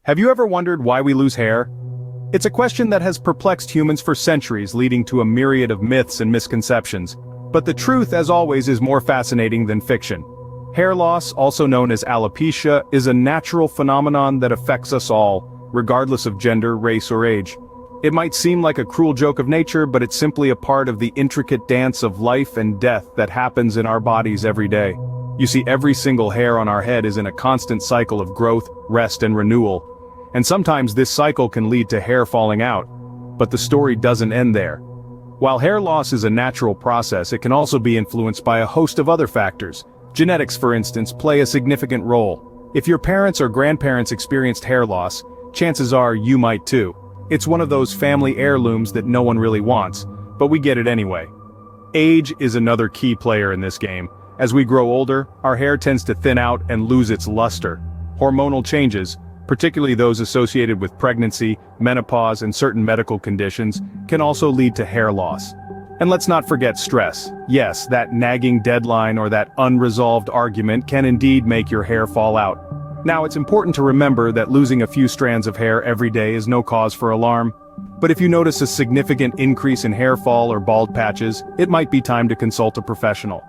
Have you ever wondered why we lose hair? It's a question that has perplexed humans for centuries, leading to a myriad of myths and misconceptions. But the truth, as always, is more fascinating than fiction. Hair loss, also known as alopecia, is a natural phenomenon that affects us all, regardless of gender, race, or age. It might seem like a cruel joke of nature, but it's simply a part of the intricate dance of life and death that happens in our bodies every day. You see, every single hair on our head is in a constant cycle of growth, rest, and renewal. And sometimes this cycle can lead to hair falling out. But the story doesn't end there. While hair loss is a natural process, it can also be influenced by a host of other factors. Genetics, for instance, play a significant role. If your parents or grandparents experienced hair loss, chances are you might too. It's one of those family heirlooms that no one really wants, but we get it anyway. Age is another key player in this game. As we grow older, our hair tends to thin out and lose its luster. Hormonal changes, particularly those associated with pregnancy, menopause, and certain medical conditions, can also lead to hair loss. And let's not forget stress. Yes, that nagging deadline or that unresolved argument can indeed make your hair fall out. Now, it's important to remember that losing a few strands of hair every day is no cause for alarm. But if you notice a significant increase in hair fall or bald patches, it might be time to consult a professional.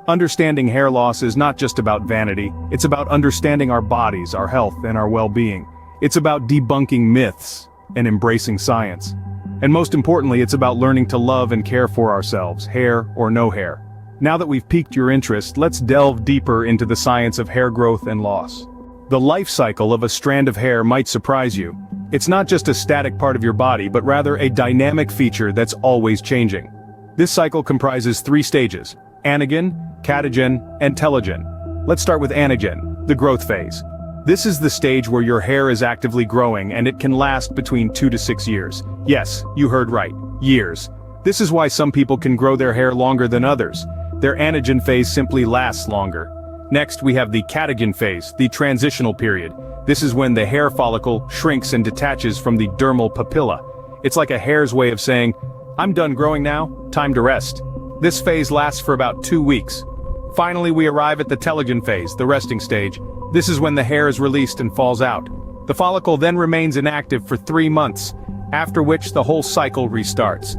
Understanding hair loss is not just about vanity, it's about understanding our bodies, our health, and our well-being. It's about debunking myths and embracing science. And most importantly, it's about learning to love and care for ourselves, hair or no hair. Now that we've piqued your interest, let's delve deeper into the science of hair growth and loss. The life cycle of a strand of hair might surprise you. It's not just a static part of your body, but rather a dynamic feature that's always changing. This cycle comprises 3 stages: anagen, catagen, and telogen. Let's start with anagen, the growth phase. This is the stage where your hair is actively growing, and it can last between 2 to 6 years. Yes, you heard right, years. This is why some people can grow their hair longer than others. Their anagen phase simply lasts longer. Next, we have the catagen phase, the transitional period. This is when the hair follicle shrinks and detaches from the dermal papilla. It's like a hair's way of saying, "I'm done growing now, time to rest." This phase lasts for about 2 weeks. Finally, we arrive at the telogen phase, the resting stage. This is when the hair is released and falls out. The follicle then remains inactive for 3 months, after which the whole cycle restarts.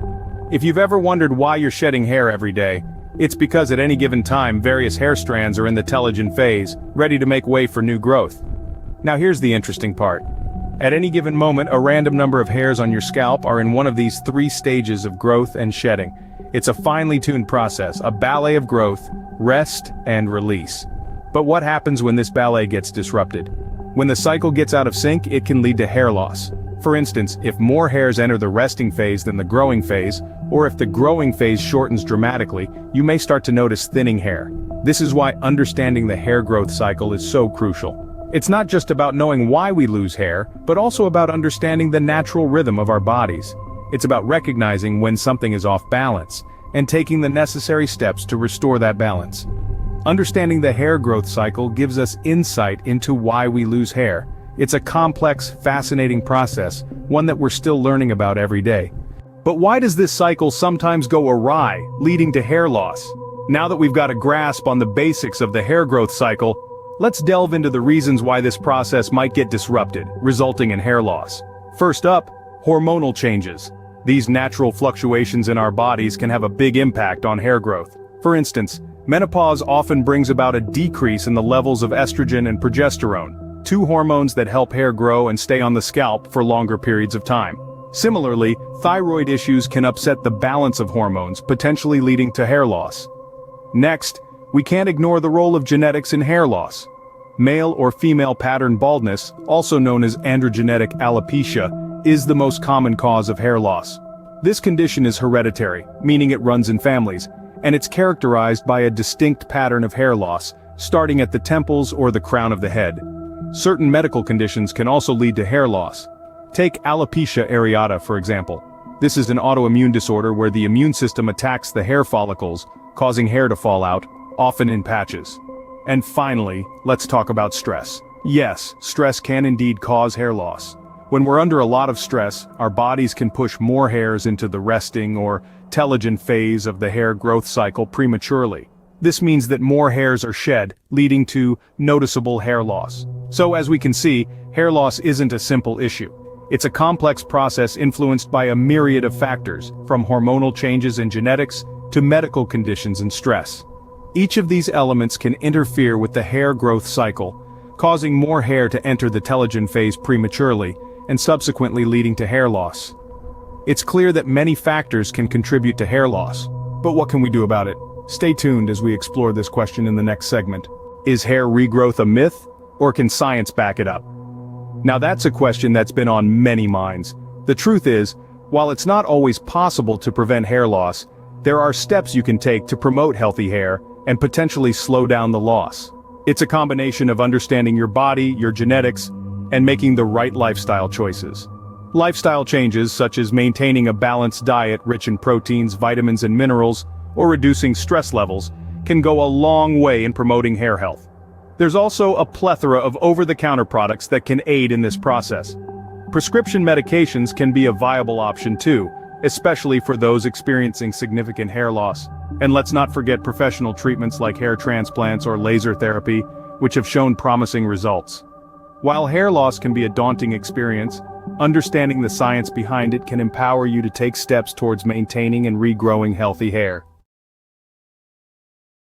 If you've ever wondered why you're shedding hair every day, it's because at any given time various hair strands are in the telogen phase, ready to make way for new growth. Now here's the interesting part. At any given moment, a random number of hairs on your scalp are in one of these 3 stages of growth and shedding. It's a finely tuned process, a ballet of growth, rest, and release. But what happens when this ballet gets disrupted? When the cycle gets out of sync, it can lead to hair loss. For instance, if more hairs enter the resting phase than the growing phase, or if the growing phase shortens dramatically, you may start to notice thinning hair. This is why understanding the hair growth cycle is so crucial. It's not just about knowing why we lose hair, but also about understanding the natural rhythm of our bodies. It's about recognizing when something is off balance, and taking the necessary steps to restore that balance. Understanding the hair growth cycle gives us insight into why we lose hair. It's a complex, fascinating process, one that we're still learning about every day. But why does this cycle sometimes go awry, leading to hair loss? Now that we've got a grasp on the basics of the hair growth cycle, let's delve into the reasons why this process might get disrupted, resulting in hair loss. First up, hormonal changes. These natural fluctuations in our bodies can have a big impact on hair growth. For instance, menopause often brings about a decrease in the levels of estrogen and progesterone, 2 hormones that help hair grow and stay on the scalp for longer periods of time. Similarly, thyroid issues can upset the balance of hormones, potentially leading to hair loss. Next, we can't ignore the role of genetics in hair loss. Male or female pattern baldness, also known as androgenetic alopecia, is the most common cause of hair loss. This condition is hereditary, meaning it runs in families, and it's characterized by a distinct pattern of hair loss, starting at the temples or the crown of the head. Certain medical conditions can also lead to hair loss. Take alopecia areata, for example. This is an autoimmune disorder where the immune system attacks the hair follicles, causing hair to fall out, often in patches. And finally, let's talk about stress. Yes, stress can indeed cause hair loss. When we're under a lot of stress, our bodies can push more hairs into the resting or telogen phase of the hair growth cycle prematurely. This means that more hairs are shed, leading to noticeable hair loss. So as we can see, hair loss isn't a simple issue. It's a complex process influenced by a myriad of factors, from hormonal changes in genetics to medical conditions and stress. Each of these elements can interfere with the hair growth cycle, causing more hair to enter the telogen phase prematurely, and subsequently leading to hair loss. It's clear that many factors can contribute to hair loss. But what can we do about it? Stay tuned as we explore this question in the next segment. Is hair regrowth a myth, or can science back it up? Now that's a question that's been on many minds. The truth is, while it's not always possible to prevent hair loss, there are steps you can take to promote healthy hair and potentially slow down the loss. It's a combination of understanding your body, your genetics, and making the right lifestyle choices. Lifestyle changes such as maintaining a balanced diet rich in proteins, vitamins and minerals, or reducing stress levels, can go a long way in promoting hair health. There's also a plethora of over-the-counter products that can aid in this process. Prescription medications can be a viable option too, especially for those experiencing significant hair loss. And let's not forget professional treatments like hair transplants or laser therapy, which have shown promising results. While hair loss can be a daunting experience, understanding the science behind it can empower you to take steps towards maintaining and regrowing healthy hair.